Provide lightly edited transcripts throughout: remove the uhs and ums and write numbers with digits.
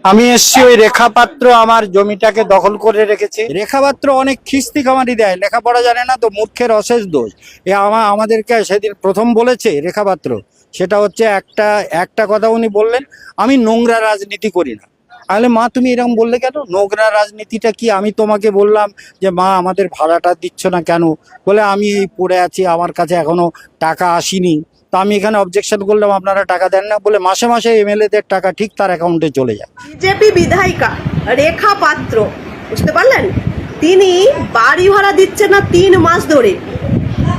আমি এসছি ওই রেখাপাত্র আমার জমিটাকে দখল করে রেখেছে। রেখাপাত্র অনেক খিস্তি খামারি দেয়, লেখাপড়া জানে না তো, মূর্খের অশেষ দোষ। এ আমাদেরকে সেদিন প্রথম বলেছে রেখাপাত্র, সেটা হচ্ছে একটা একটা কথা উনি বললেন, আমি নোংরা রাজনীতি করি না। তাহলে মা তুমি এরকম বললে কেন? নোংরা রাজনীতিটা কি? আমি তোমাকে বললাম যে মা আমাদের ভাড়াটা দিচ্ছ না কেন? বলে আমি এই পড়ে আছি, আমার কাছে এখনো টাকা আসেনি। তো আমি এখানে অবজেকশন করলাম আপনারা টাকা দেন না বলে, মাসে মাসে এমএলএদের টাকা ঠিক তার অ্যাকাউন্টে চলে যায়। বিজেপি বিধায়িকা রেখা পাত্র, বুঝতে পারলেন, তিনি বাড়ি ভাড়া দিচ্ছেন না 3 মাস ধরে।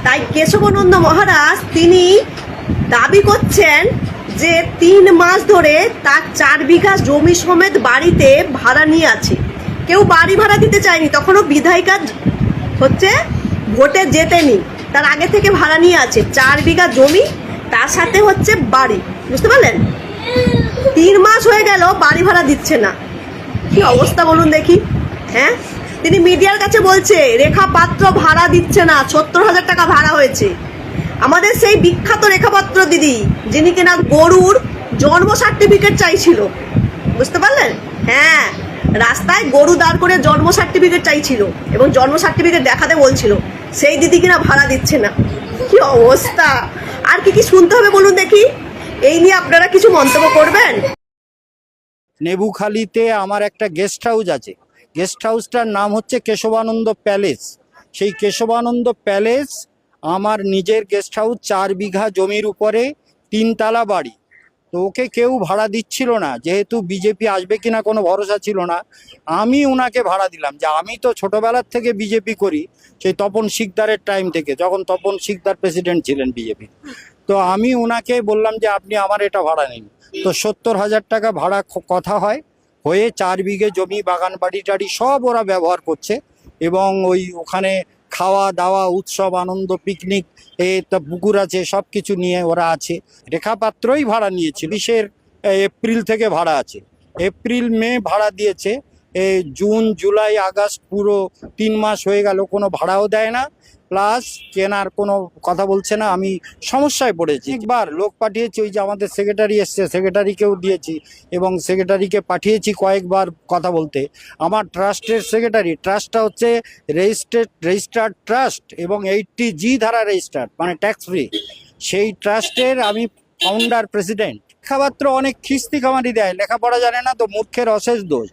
তাই কেশবানন্দ মহারাজ তিনি দাবি করছেন যে 3 মাস ধরে তার 4 বিঘা জমি সমেত বাড়িতে ভাড়া নিয়ে আছে। কেউ বাড়ি ভাড়া দিতে চায়নি, তখনও বিধায়িকা হচ্ছে ভোটে জেতেনি, তার আগে থেকে ভাড়া নিয়ে আছে 4 বিঘা জমি, তার সাথে হচ্ছে বাড়ি, বুঝতে পারলেন। 3 মাস হয়ে গেল বাড়ি ভাড়া দিচ্ছে না, কি অবস্থা বলুন দেখি। হ্যাঁ, তিনি মিডিয়ার কাছে বলছে রেখা পাত্র ভাড়া দিচ্ছে না, 70,000 টাকা ভাড়া হয়েছে। আমাদের সেই বিখ্যাত রেখাপাত্র দিদি, যিনি কিনা গরুর জন্ম সার্টিফিকেট চাইছিল, বুঝতে পারলেন। হ্যাঁ, রাস্তায় গরু দাঁড় করে জন্ম সার্টিফিকেট চাইছিল এবং জন্ম সার্টিফিকেট দেখাতে বলছিল, সেই দিদি কিনা ভাড়া দিচ্ছে না। কি অবস্থা! আর কি কি শুনতে হবে বলুন দেখি, এই নিয়ে আপনারা কিছু মন্তব্য করবেন? নেবুখালীতে আমার একটা গেস্ট হাউস আছে, গেস্ট হাউসটার নাম হচ্ছে কেশবানন্দ প্যালেস। সেই কেশবানন্দ প্যালেস আমার নিজের গেস্ট হাউস, 4 বিঘা জমির উপরে 3 তলা বাড়ি। তো ওকে কেউ ভাড়া দিচ্ছিল না, যেহেতু বিজেপি আসবে কিনা কোনো ভরসা ছিল না। আমি ওনাকে ভাড়া দিলাম, যে আমি তো ছোটবেলার থেকে বিজেপি করি, সেই তপন শিকদারের টাইম থেকে, যখন তপন শিকদার প্রেসিডেন্ট ছিলেন বিজেপি। তো আমি ওনাকে বললাম যে আপনি আমার এটা ভাড়া নিন। তো 70,000 টাকা ভাড়া কথা হয়ে 4 বিঘে জমি, বাগান বাড়ি টাড়ি সব ওরা ব্যবহার করছে। এবং ওখানে খাওয়া দাওয়া, উৎসব আনন্দ, পিকনিক, তা পুকুর আছে, সব কিছু নিয়ে ওরা আছে। রেখাপাত্রই ভাড়া নিয়েছে, 20 এপ্রিল থেকে ভাড়া আছে, এপ্রিল মে ভাড়া দিয়েছে। জুন জুলাই আগস্ট পুরো 3 মাস হয়ে গেল, কোনো ভাড়াও দেয় না, প্লাস কেনার কোনো কথা বলছে না। আমি সমস্যায় পড়েছি, একবার লোক পাঠিয়েছি, ওই যে আমাদের সেক্রেটারি এসছে, সেক্রেটারিকেও দিয়েছি এবং সেক্রেটারিকে পাঠিয়েছি কয়েকবার কথা বলতে। আমার ট্রাস্টের সেক্রেটারি, ট্রাস্টটা হচ্ছে রেজিস্টার্ড ট্রাস্ট এবং 80G ধারা রেজিস্টার্ড, মানে ট্যাক্স ফ্রি। সেই ট্রাস্টের আমি ফাউন্ডার প্রেসিডেন্ট। লেখাপাত্র অনেক খিস্তি খামারি দেয়, লেখাপড়া জানে না তো, মূর্খের অশেষ দোষ।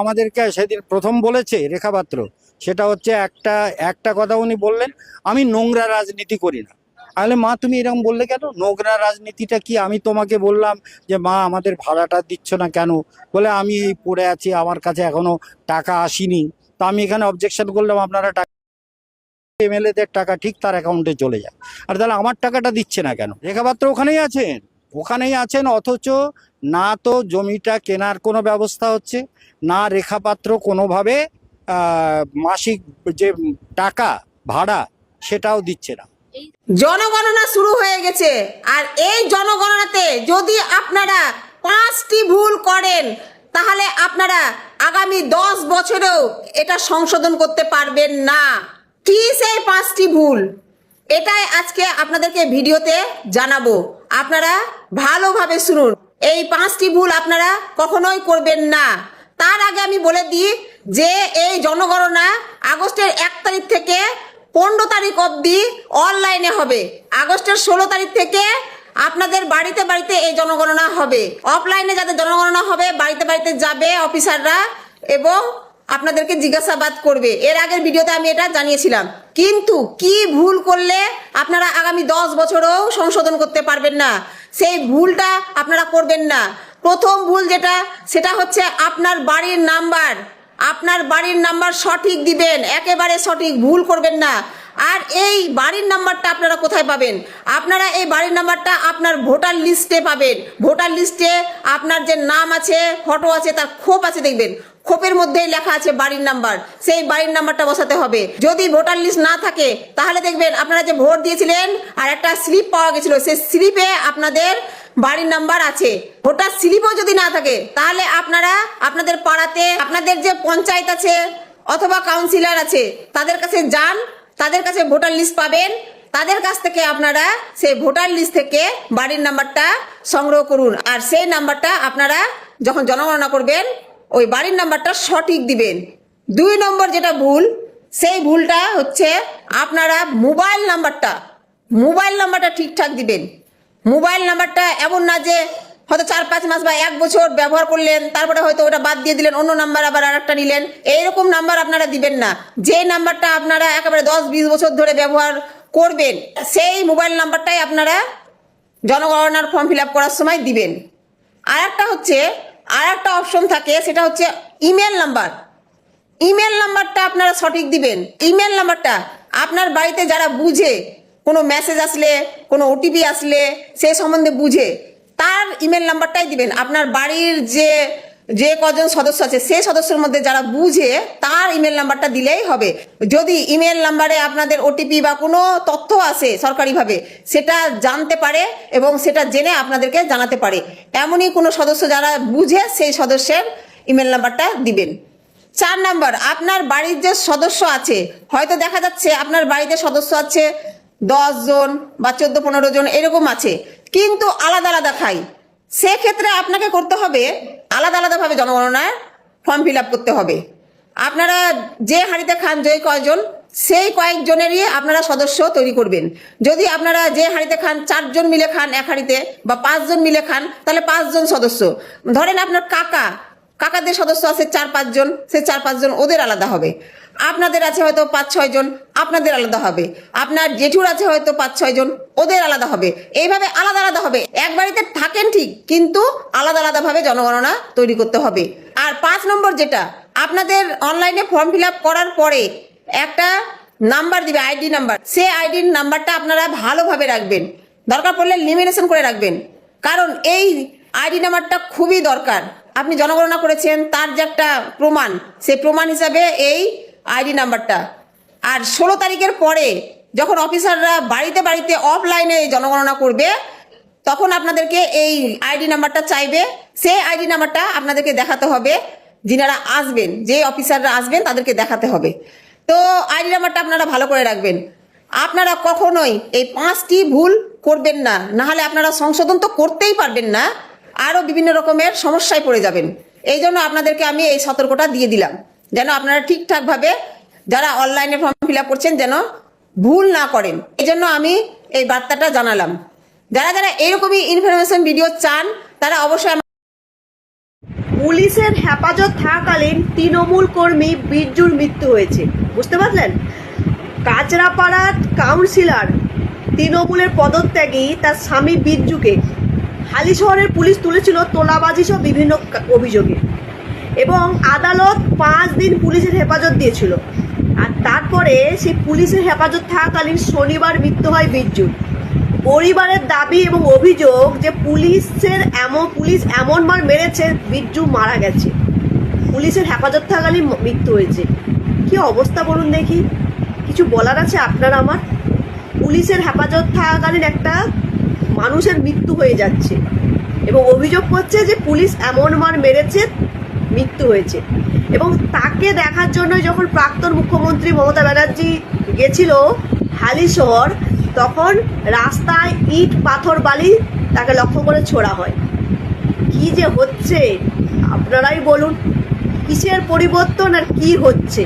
আমাদেরকে সেদিন প্রথম বলেছে রেখাপাত্র, সেটা হচ্ছে একটা কথা উনি বললেন, আমি নোংরা রাজনীতি করি না। তাহলে মা তুমি এরকম বললে কেন? নোংরা রাজনীতিটা কি? আমি তোমাকে বললাম যে মা আমাদের ভাড়াটা দিচ্ছ না কেন? বলে আমি এই পড়ে আছি, আমার কাছে এখনো টাকা আসেনি। তো আমি এখানে অবজেকশন করলাম আপনারা টাকা, এমএলএদের টাকা ঠিক তার অ্যাকাউন্টে চলে যায়। আর তাহলে আমার টাকাটা দিচ্ছে না কেন? রেখাপাত্র ওখানেই আছেন, অথচ না তো জমিটা কেনার কোনো ব্যবস্থা হচ্ছে, না রেখাপাত্র কোনোভাবে মাসিক যে টাকা ভাড়া সেটাও দিচ্ছে না। জনগণনা শুরু হয়ে গেছে, আর এই জনগণনাতে যদি আপনারা 5টি ভুল করেন, তাহলে আপনারা আগামী 10 বছরেও এটা সংশোধন করতে পারবেন না। কি সেই 5টি ভুল, এটাই আজকে আপনাদেরকে ভিডিওতে জানাবো, আপনারা ভালোভাবে শুনুন। এই 5টি ভুল আপনারা কখনোই করবেন না। তার আগে আমি বলে দিই যে এই জনগণনা আগস্টের 1 তারিখ থেকে 15 তারিখ অবধি অনলাইনে হবে। আগস্টের 16 তারিখ থেকে আপনাদের বাড়িতে বাড়িতে এই জনগণনা হবে। অফলাইনে যাদের জনগণনা হবে, বাড়িতে বাড়িতে যাবে অফিসাররা এবং আপনাদেরকে জিজ্ঞাসাবাদ করবে। এর আগের ভিডিওতে আমি এটা জানিয়েছিলাম। কিন্তু কি ভুল করলে আপনারা আগামী 10 বছরেও সংশোধন করতে পারবেন না, সেই ভুলটা আপনারা করবেন না। প্রথম ভুল যেটা, সেটা হচ্ছে আপনার বাড়ির নাম্বার সঠিক দিবেন, একেবারে সঠিক, ভুল করবেন না। আর এই বাড়ির নাম্বারটা আপনারা কোথায় পাবেন? আপনারা এই বাড়ির নাম্বারটা আপনার ভোটার লিস্টে পাবেন। ভোটার লিস্টে আপনার যে নাম আছে, ফটো আছে, তার খোপ আছে, দেখবেন খোপের মধ্যেই লেখা আছে বাড়ির নাম্বার, সেই বাড়ির নাম্বারটা বসাতে হবে। যদি ভোটার লিস্ট না থাকে, তাহলে দেখবেন আপনারা যে ভোট দিয়েছিলেন আর একটা স্লিপ পাওয়া গেছিল, সেই স্লিপে আপনাদের বাড়ির নাম্বার আছে। ভোটার স্লিপও যদি না থাকে, তাহলে আপনারা আপনাদের পাড়াতে আপনাদের যে পঞ্চায়েত আছে অথবা কাউন্সিলর আছে, তাদের কাছে যান, তাদের কাছে ভোটার লিস্ট পাবেন। তাদের কাছ থেকে আপনারা সেই ভোটার লিস্ট থেকে বাড়ির নাম্বারটা সংগ্রহ করুন, আর সেই নাম্বারটা আপনারা যখন জনগণনা করবেন ওই বাড়ির নাম্বারটা সঠিক দিবেন। 2 নম্বর যেটা ভুল, সেই ভুলটা হচ্ছে আপনারা মোবাইল নাম্বারটা ঠিকঠাক দিবেন। মোবাইল নাম্বারটা এমন না যে হয়তো 4-5 মাস বা 1 বছর ব্যবহার করলেন, তারপরে হয়তো ওটা বাদ দিয়ে দিলেন, অন্য নাম্বার আবার আরেকটা নিলেন। এইরকম নাম্বার আপনারা দিবেন না। যে নাম্বারটা আপনারা একেবারে 10-20 বছর ধরে ব্যবহার করবেন, সেই মোবাইল নাম্বারটাই আপনারা জনগণনার ফর্ম ফিল আপ করার সময় দিবেন। আর একটা অপশন থাকে, সেটা হচ্ছে ইমেল নাম্বারটা আপনারা সঠিক দিবেন। ইমেল নাম্বারটা আপনার বাড়িতে যারা বুঝে, কোনো মেসেজ আসলে, কোনো ওটিপি আসলে সে সম্বন্ধে বুঝে, তার ইমেল নাম্বারটাই দিবেন। আপনার বাড়ির যে কজন সদস্য আছে সেই সদস্যের মধ্যে যারা বুঝে তার ইমেল নাম্বারটা দিলেই হবে। যদি ইমেল নাম্বারে আপনাদের ওটিপি বা কোনো তথ্য আসে সরকারিভাবে, সেটা জানতে পারে এবং সেটা জেনে আপনাদেরকে জানাতে পারে, এমনই কোনো সদস্য যারা বুঝে সেই সদস্যের ইমেল নাম্বারটা দিবেন। 4 নাম্বার, আপনার বাড়ির যে সদস্য আছে, হয়তো দেখা যাচ্ছে আপনার বাড়িতে সদস্য আছে 10 জন বা 14-15 জন এরকম আছে, কিন্তু আলাদা আলাদা খাই। সেক্ষেত্রে আপনাকে করতে হবে আলাদাভাবে জনগণনার ফর্ম ফিল আপ করতে হবে। আপনারা যে হাঁড়িতে খান যে কয়জন, সেই কয়েকজনেরই আপনারা সদস্য তৈরি করবেন। যদি আপনারা যে হাঁড়িতে খান 4 জন মিলে খান এক হাঁড়িতে, বা 5 জন মিলে খান, তাহলে 5 জন সদস্য। ধরেন আপনার কাকাদের সদস্য আছে 4-5 জন, সে 4-5 জন ওদের আলাদা হবে। আপনাদের আছে হয়তো 5-6 জন, আপনাদের আলাদা হবে। আপনার জেঠুর আছে হয়তো 5-6 জন, ওদের আলাদা হবে। এইভাবে আলাদা হবে। এক বাড়িতে থাকেন ঠিক, কিন্তু আলাদাভাবে জনগণনা তৈরি করতে হবে। আর 5 নম্বর যেটা, আপনাদের অনলাইনে ফর্ম ফিল আপ করার পরে একটা নাম্বার দিবে, আইডি নাম্বার। সেই আইডি নাম্বারটা আপনারা ভালোভাবে রাখবেন, দরকার পড়লে লিমিনেশন করে রাখবেন। কারণ এই আইডি নাম্বারটা খুবই দরকার। আপনি জনগণনা করেছেন তার যে একটা প্রমাণ, সেই প্রমাণ হিসাবে এই আইডি নাম্বারটা। আর 16 তারিখের পরে যখন অফিসাররা বাড়িতে অফলাইনে জনগণনা করবে, তখন আপনাদেরকে এই আইডি নাম্বারটা চাইবে। সেই আইডি নাম্বারটা আপনাদেরকে দেখাতে হবে, যিনারা আসবেন, যে অফিসাররা আসবেন তাদেরকে দেখাতে হবে। তো আইডি নাম্বারটা আপনারা ভালো করে রাখবেন। আপনারা কখনোই এই 5টি ভুল করবেন না, নাহলে আপনারা সংশোধন তো করতেই পারবেন না, আরও বিভিন্ন রকমের সমস্যায় পড়ে যাবেন। এই জন্য আপনাদেরকে আমি এই সতর্কটা দিয়ে দিলাম, যেন আপনারা ঠিকঠাকভাবে যারা অনলাইনে ফর্ম ফিল আপ করছেন যেন ভুল না করেন। এই জন্য আমি এই বার্তাটা জানালাম। যারা এরকমই ইনফরমেশন ভিডিও চান, তারা অবশ্যই পুলিশের হেফাজত থাকাকালীন তৃণমূল কর্মী বিরজুর মৃত্যু হয়েছে, বুঝতে পারলেন? কাঁচরাপাড়ার কাউন্সিলর তৃণমূলের পদত্যাগী তার স্বামী বিরজুকে হালিশহরের পুলিশ তুলেছিল তোলাবাজি সহ বিভিন্ন অভিযোগে, এবং আদালত 5 দিন পুলিশের হেফাজত দিয়েছিল। আর তারপরে সেই পুলিশের হেফাজত থাকাকালীন শনিবার মৃত্যু হয় বিরজুর। পরিবারের দাবি এবং অভিযোগ যে পুলিশ এমন মার মেরেছে, বিরজু মারা গেছে, পুলিশের হেফাজত থাকাকালীন মৃত্যু হয়েছে। কি অবস্থা বলুন দেখি, কিছু বলার আছে আপনার আমার? পুলিশের হেফাজত থাকাকালীন একটা মানুষের মৃত্যু হয়ে যাচ্ছে এবং অভিযোগ করছে যে পুলিশ এমন মার মেরেছে, মৃত্যু হয়েছে। এবং তাকে দেখার জন্য যখন প্রাক্তন মুখ্যমন্ত্রী মমতা ব্যানার্জি গেছিল হালিশহর, তখন রাস্তায় ইট পাথর বালি তাকে লক্ষ্য করে ছোড়া হয়। কি যে হচ্ছে আপনারাই বলুন, কিসের পরিবর্তন আর কি হচ্ছে?